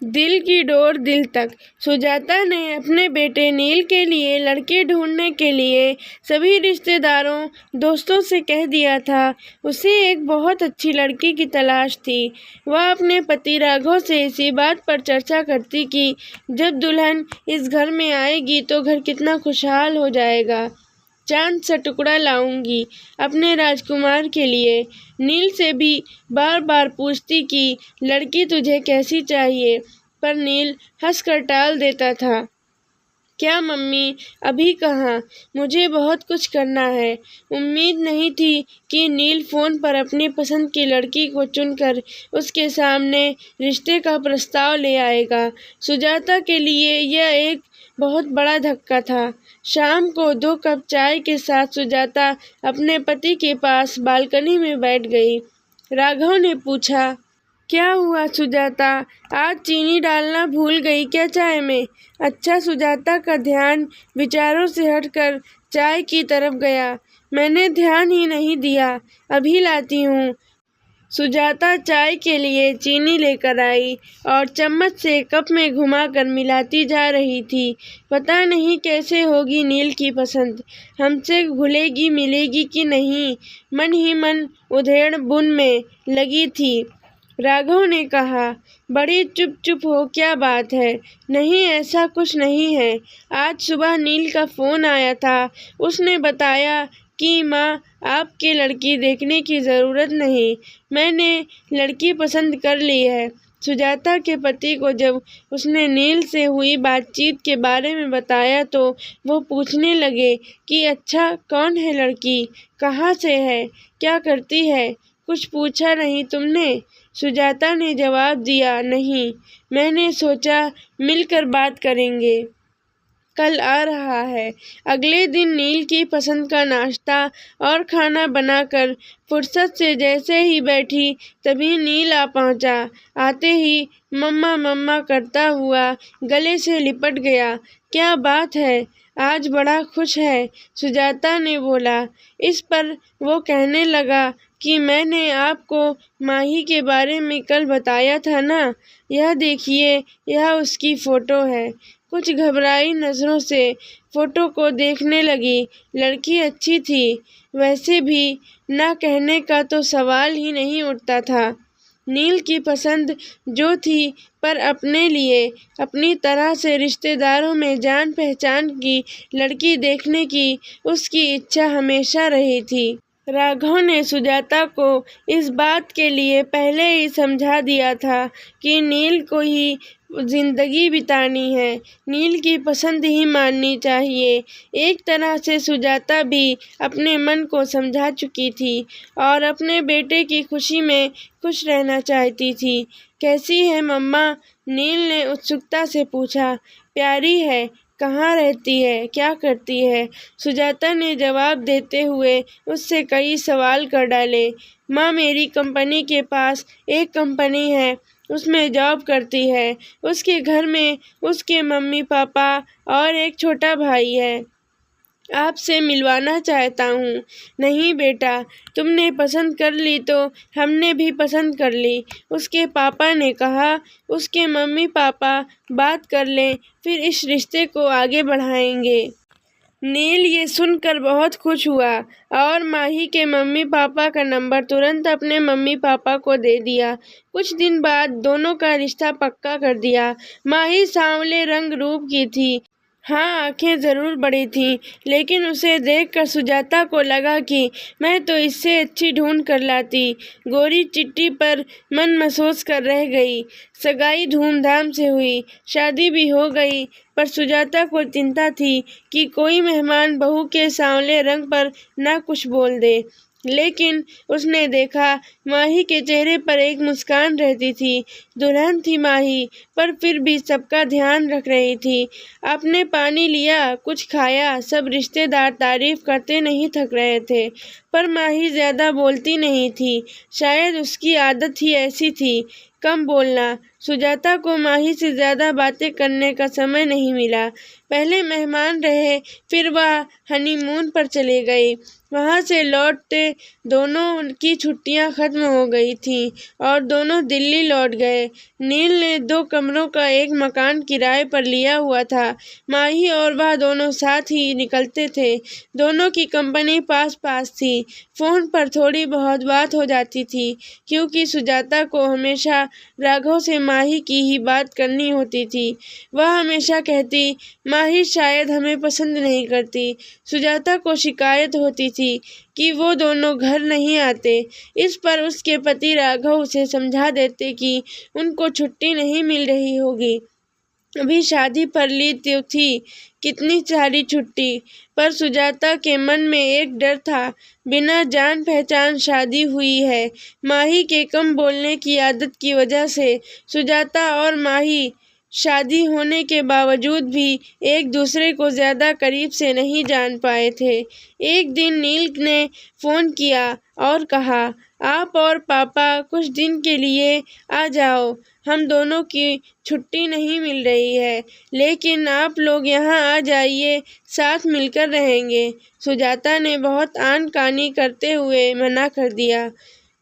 दिल की डोर दिल तक। सुजाता ने अपने बेटे नील के लिए लड़के ढूंढने के लिए सभी रिश्तेदारों दोस्तों से कह दिया था। उसे एक बहुत अच्छी लड़की की तलाश थी। वह अपने पति राघव से इसी बात पर चर्चा करती कि जब दुल्हन इस घर में आएगी तो घर कितना खुशहाल हो जाएगा। चांद सा टुकड़ा लाऊंगी अपने राजकुमार के लिए। नील से भी बार बार पूछती कि लड़की तुझे कैसी चाहिए, पर नील हंसकर टाल देता था। क्या मम्मी, अभी कहाँ, मुझे बहुत कुछ करना है। उम्मीद नहीं थी कि नील फोन पर अपनी पसंद की लड़की को चुनकर उसके सामने रिश्ते का प्रस्ताव ले आएगा। सुजाता के लिए यह एक बहुत बड़ा धक्का था। शाम को 2 कप चाय के साथ सुजाता अपने पति के पास बालकनी में बैठ गई। राघव ने पूछा, क्या हुआ सुजाता, आज चीनी डालना भूल गई क्या चाय में? अच्छा, सुजाता का ध्यान विचारों से हटकर चाय की तरफ गया। मैंने ध्यान ही नहीं दिया, अभी लाती हूँ। सुजाता चाय के लिए चीनी लेकर आई और चम्मच से कप में घुमाकर मिलाती जा रही थी। पता नहीं कैसे होगी नील की पसंद, हमसे घुलेगी मिलेगी कि नहीं, मन ही मन उधेड़ बुन में लगी थी। राघव ने कहा, बड़ी चुप चुप हो, क्या बात है? नहीं, ऐसा कुछ नहीं है। आज सुबह नील का फोन आया था। उसने बताया कि माँ, आपके लड़की देखने की ज़रूरत नहीं, मैंने लड़की पसंद कर ली है। सुजाता के पति को जब उसने नील से हुई बातचीत के बारे में बताया तो वो पूछने लगे कि अच्छा, कौन है लड़की, कहाँ से है, क्या करती है? कुछ पूछा नहीं तुमने? सुजाता ने जवाब दिया, नहीं, मैंने सोचा मिलकर बात करेंगे। कल आ रहा है। अगले दिन नील की पसंद का नाश्ता और खाना बनाकर फुर्सत से जैसे ही बैठी तभी नील आ पहुंचा। आते ही मम्मा मम्मा करता हुआ गले से लिपट गया। क्या बात है, आज बड़ा खुश है, सुजाता ने बोला। इस पर वो कहने लगा कि मैंने आपको माही के बारे में कल बताया था ना, यह देखिए, यह उसकी फोटो है। कुछ घबराई नजरों से फोटो को देखने लगी। लड़की अच्छी थी, वैसे भी ना कहने का तो सवाल ही नहीं उठता था। नील की पसंद जो थी, पर अपने लिए अपनी तरह से रिश्तेदारों में जान पहचान की लड़की देखने की उसकी इच्छा हमेशा रही थी। राघव ने सुजाता को इस बात के लिए पहले ही समझा दिया था कि नील को ही जिंदगी बितानी है, नील की पसंद ही माननी चाहिए। एक तरह से सुजाता भी अपने मन को समझा चुकी थी और अपने बेटे की खुशी में खुश रहना चाहती थी। कैसी है मम्मा? नील ने उत्सुकता से पूछा। प्यारी है। कहाँ रहती है, क्या करती है? सुजाता ने जवाब देते हुए उससे कई सवाल कर डाले। माँ, मेरी कंपनी के पास एक कंपनी है, उसमें जॉब करती है। उसके घर में उसके मम्मी पापा और एक छोटा भाई है। आपसे मिलवाना चाहता हूँ। नहीं बेटा, तुमने पसंद कर ली तो हमने भी पसंद कर ली, उसके पापा ने कहा। उसके मम्मी पापा बात कर लें, फिर इस रिश्ते को आगे बढ़ाएंगे। नील ये सुनकर बहुत खुश हुआ और माही के मम्मी पापा का नंबर तुरंत अपने मम्मी पापा को दे दिया। कुछ दिन बाद दोनों का रिश्ता पक्का कर दिया। माही सांवले रंग रूप की थी। हाँ, आंखें जरूर बड़ी थीं, लेकिन उसे देखकर सुजाता को लगा कि मैं तो इससे अच्छी ढूंढ कर लाती। गोरी चिट्टी पर मन महसूस कर रह गई। सगाई धूमधाम से हुई, शादी भी हो गई, पर सुजाता को चिंता थी कि कोई मेहमान बहू के सांवले रंग पर ना कुछ बोल दे। लेकिन उसने देखा, माही के चेहरे पर एक मुस्कान रहती थी। दुल्हन थी माही, पर फिर भी सबका ध्यान रख रही थी। आपने पानी लिया, कुछ खाया, सब रिश्तेदार तारीफ करते नहीं थक रहे थे। पर माही ज्यादा बोलती नहीं थी, शायद उसकी आदत ही ऐसी थी, कम बोलना। सुजाता को माही से ज्यादा बातें करने का समय नहीं मिला। पहले मेहमान रहे, फिर वह हनीमून पर चले गए। वहाँ से लौटते दोनों की छुट्टियाँ खत्म हो गई थीं और दोनों दिल्ली लौट गए। नील ने 2 कमरों का एक मकान किराए पर लिया हुआ था। माही और वह दोनों साथ ही निकलते थे। दोनों की कंपनी पास-पास थी। फ़ोन पर थोड़ी बहुत बात हो जाती थी, क्योंकि सुजाता को हमेशा राघव से माही की ही बात करनी होती थी। वह हमेशा कहती, माही शायद हमें पसंद नहीं करती। सुजाता को शिकायत होती थी कि वो दोनों घर नहीं आते। इस पर उसके पति राघव उसे समझा देते कि उनको छुट्टी नहीं मिल रही होगी। अभी शादी पर ली तो थी कितनी सारी छुट्टी, पर सुजाता के मन में एक डर था। बिना जान पहचान शादी हुई है। माही के कम बोलने की आदत की वजह से सुजाता और माही शादी होने के बावजूद भी एक दूसरे को ज्यादा करीब से नहीं जान पाए थे। एक दिन नील ने फोन किया और कहा, आप और पापा कुछ दिन के लिए आ जाओ। हम दोनों की छुट्टी नहीं मिल रही है, लेकिन आप लोग यहाँ आ जाइए, साथ मिलकर रहेंगे। सुजाता ने बहुत आनाकानी करते हुए मना कर दिया,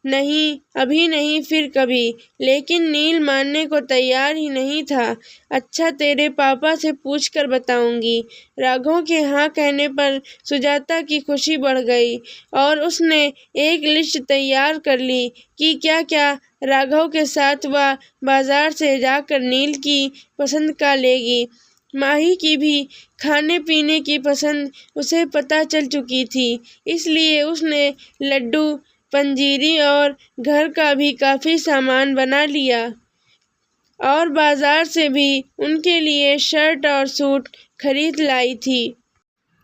नहीं, अभी नहीं, फिर कभी। लेकिन नील मानने को तैयार ही नहीं था। अच्छा, तेरे पापा से पूछकर बताऊंगी। राघव के हाँ कहने पर सुजाता की खुशी बढ़ गई और उसने एक लिस्ट तैयार कर ली कि क्या क्या राघव के साथ वह बाजार से जाकर नील की पसंद का लेगी। माही की भी खाने पीने की पसंद उसे पता चल चुकी थी, इसलिए उसने लड्डू, पंजीरी और घर का भी काफी सामान बना लिया और बाजार से भी उनके लिए शर्ट और सूट खरीद लाई थी।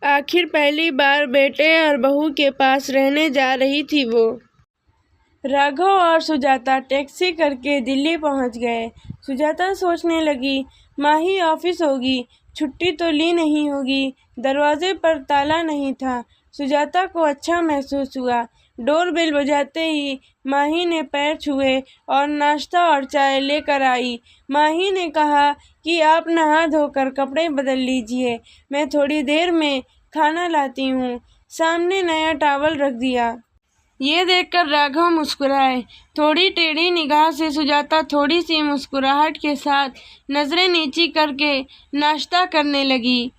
आखिर पहली बार बेटे और बहू के पास रहने जा रही थी वो। राघव और सुजाता टैक्सी करके दिल्ली पहुंच गए। सुजाता सोचने लगी, माही ऑफिस होगी, छुट्टी तो ली नहीं होगी। दरवाजे पर ताला नहीं था। सुजाता को अच्छा महसूस हुआ। डोरबेल बजाते ही माही ने पैर छुए और नाश्ता और चाय लेकर आई। माही ने कहा कि आप नहा धोकर कपड़े बदल लीजिए, मैं थोड़ी देर में खाना लाती हूँ। सामने नया टॉवल रख दिया। ये देखकर राघव मुस्कुराए। थोड़ी टेढ़ी निगाह से सुजाता थोड़ी सी मुस्कुराहट के साथ नजरें नीची करके नाश्ता करने लगी।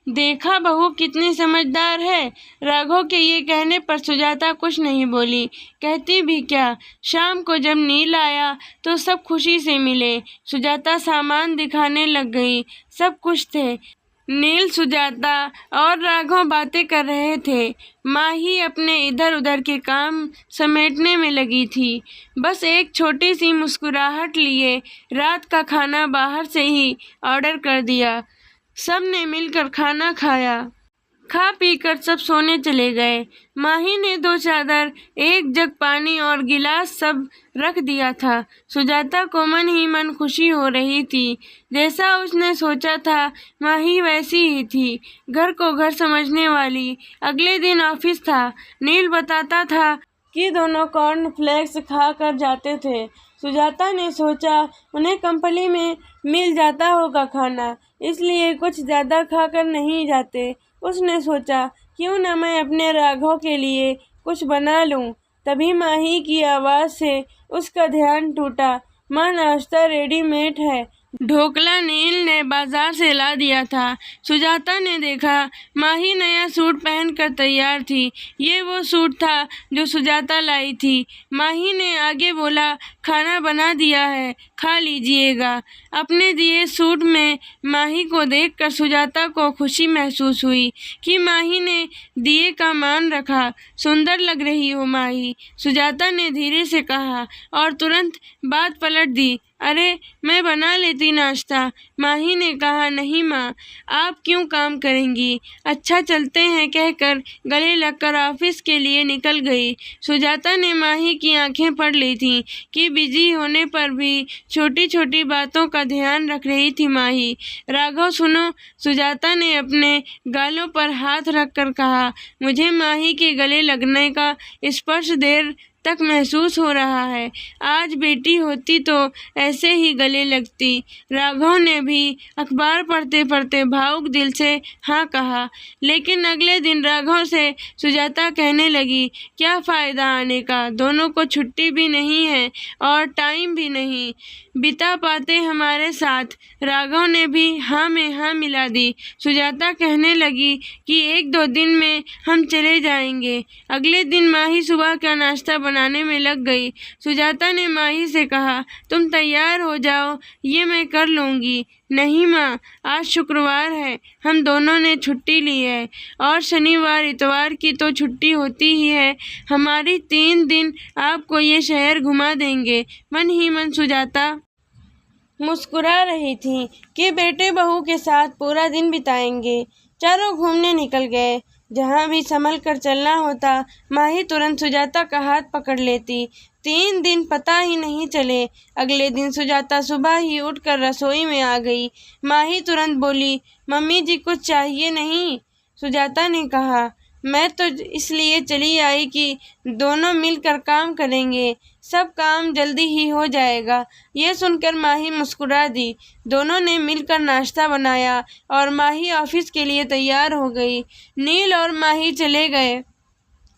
देखा बहू कितनी समझदार है। राघव के ये कहने पर सुजाता कुछ नहीं बोली। कहती भी क्या, शाम को जब नील आया तो सब खुशी से मिले। सुजाता सामान दिखाने लग गई। सब खुश थे। नील, सुजाता और राघव बातें कर रहे थे। माही अपने इधर उधर के काम समेटने में लगी थी। बस एक छोटी सी मुस्कुराहट लिए रात का खाना बाहर से ही ऑर्डर कर दिया। सब ने मिलकर खाना खाया। खा पी कर सब सोने चले गए। माही ने 2 चादर, 1 जग पानी और गिलास सब रख दिया था। सुजाता को मन ही मन खुशी हो रही थी। जैसा उसने सोचा था माही वैसी ही थी, घर को घर समझने वाली। अगले दिन ऑफिस था। नील बताता था कि दोनों कॉर्नफ्लेक्स खा कर जाते थे। सुजाता ने सोचा उन्हें कंपनी में मिल जाता होगा खाना, इसलिए कुछ ज़्यादा खाकर नहीं जाते। उसने सोचा क्यों न मैं अपने राघव के लिए कुछ बना लूं। तभी माही की आवाज़ से उसका ध्यान टूटा। माँ, नाश्ता रेडीमेड है। ढोकला नील ने बाजार से ला दिया था। सुजाता ने देखा माही नया सूट पहनकर तैयार थी। ये वो सूट था जो सुजाता लाई थी। माही ने आगे बोला, खाना बना दिया है, खा लीजिएगा। अपने दिए सूट में माही को देखकर सुजाता को खुशी महसूस हुई कि माही ने दिए का मान रखा। सुंदर लग रही हो माही, सुजाता ने धीरे से कहा और तुरंत बात पलट दी। अरे, मैं बना लेती नाश्ता। माही ने कहा, नहीं माँ, आप क्यों काम करेंगी। अच्छा, चलते हैं कहकर गले लगकर ऑफिस के लिए निकल गई। सुजाता ने माही की आंखें पढ़ ली थीं कि बिजी होने पर भी छोटी छोटी बातों का ध्यान रख रही थी माही। राघव, सुनो। सुजाता ने अपने गालों पर हाथ रखकर कहा, मुझे माही के गले लगने का स्पर्श देर तक महसूस हो रहा है। आज बेटी होती तो ऐसे ही गले लगती। राघव ने भी अखबार पढ़ते पढ़ते भावुक दिल से हाँ कहा। लेकिन अगले दिन राघव से सुजाता कहने लगी, क्या फ़ायदा आने का, दोनों को छुट्टी भी नहीं है और टाइम भी नहीं बिता पाते हमारे साथ। राघव ने भी हाँ में हाँ मिला दी। सुजाता कहने लगी कि 1-2 दिन में हम चले जाएंगे। अगले दिन माही सुबह का नाश्ता बनाने में लग गई। सुजाता ने माही से कहा, तुम तैयार हो जाओ, ये मैं कर लूँगी। नहीं माँ, आज शुक्रवार है, हम दोनों ने छुट्टी ली है और शनिवार इतवार की तो छुट्टी होती ही है। हमारी 3 दिन आपको ये शहर घुमा देंगे। मन ही मन सुजाता मुस्कुरा रही थी कि बेटे बहू के साथ पूरा दिन बिताएंगे। चारों घूमने निकल गए। जहाँ भी संभल कर चलना होता, माही तुरंत सुजाता का हाथ पकड़ लेती। 3 दिन पता ही नहीं चले। अगले दिन सुजाता सुबह ही उठकर रसोई में आ गई। माही तुरंत बोली, मम्मी जी कुछ चाहिए नहीं? सुजाता ने कहा, मैं तो इसलिए चली आई कि दोनों मिलकर काम करेंगे, सब काम जल्दी ही हो जाएगा। यह सुनकर माही मुस्कुरा दी। दोनों ने मिलकर नाश्ता बनाया और माही ऑफिस के लिए तैयार हो गई। नील और माही चले गए।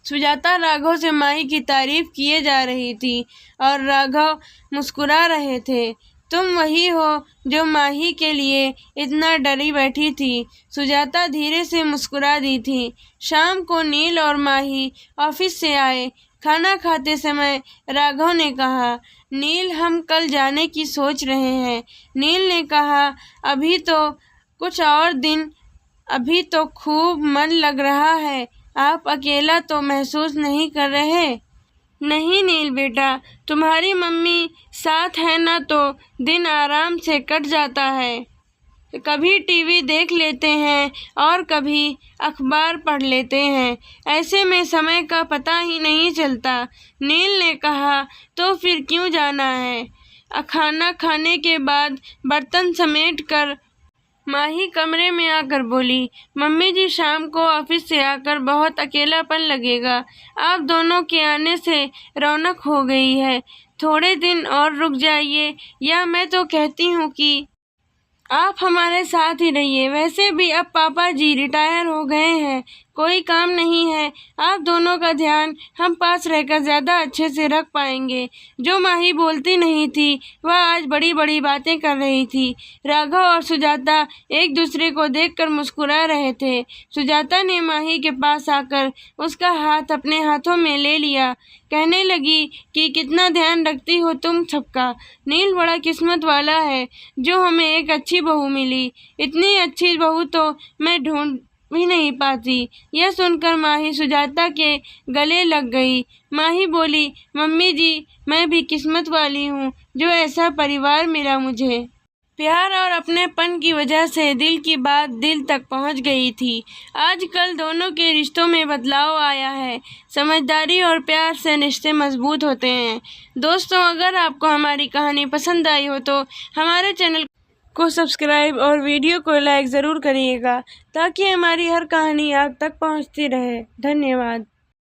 सुजाता राघव से माही की तारीफ किए जा रही थी और राघव मुस्कुरा रहे थे। तुम वही हो जो माही के लिए इतना डरी बैठी थी। सुजाता धीरे से मुस्कुरा दी थी। शाम को नील और माही ऑफिस से आए। खाना खाते समय राघव ने कहा, नील हम कल जाने की सोच रहे हैं। नील ने कहा, अभी तो कुछ और दिन, अभी तो खूब मन लग रहा है। आप अकेला तो महसूस नहीं कर रहे? नहीं नील बेटा, तुम्हारी मम्मी साथ है ना तो दिन आराम से कट जाता है। कभी टीवी देख लेते हैं और कभी अखबार पढ़ लेते हैं। ऐसे में समय का पता ही नहीं चलता। नील ने कहा, तो फिर क्यों जाना है? खाना खाने के बाद बर्तन समेट कर माही कमरे में आकर बोली, मम्मी जी शाम को ऑफिस से आकर बहुत अकेलापन लगेगा। आप दोनों के आने से रौनक हो गई है। थोड़े दिन और रुक जाइए, या मैं तो कहती हूँ कि आप हमारे साथ ही रहिए। वैसे भी अब पापा जी रिटायर हो गए हैं, कोई काम नहीं है। आप दोनों का ध्यान हम पास रहकर ज़्यादा अच्छे से रख पाएंगे। जो माही बोलती नहीं थी, वह आज बड़ी बड़ी बातें कर रही थी। राघव और सुजाता एक दूसरे को देखकर मुस्कुरा रहे थे। सुजाता ने माही के पास आकर उसका हाथ अपने हाथों में ले लिया। कहने लगी कि कितना ध्यान रखती हो तुम सबका। नील बड़ा किस्मत वाला है जो हमें एक अच्छी बहू मिली। इतनी अच्छी बहू तो मैं ढूंढ भी नहीं पाती। यह सुनकर माही सुजाता के गले लग गई। माही बोली, मम्मी जी मैं भी किस्मत वाली हूँ जो ऐसा परिवार मिला मुझे। प्यार और अपनेपन की वजह से दिल की बात दिल तक पहुंच गई थी। आजकल दोनों के रिश्तों में बदलाव आया है। समझदारी और प्यार से रिश्ते मजबूत होते हैं। दोस्तों, अगर आपको हमारी कहानी पसंद आई हो तो हमारे चैनल को सब्सक्राइब और वीडियो को लाइक ज़रूर करिएगा ताकि हमारी हर कहानी आप तक पहुंचती रहे। धन्यवाद।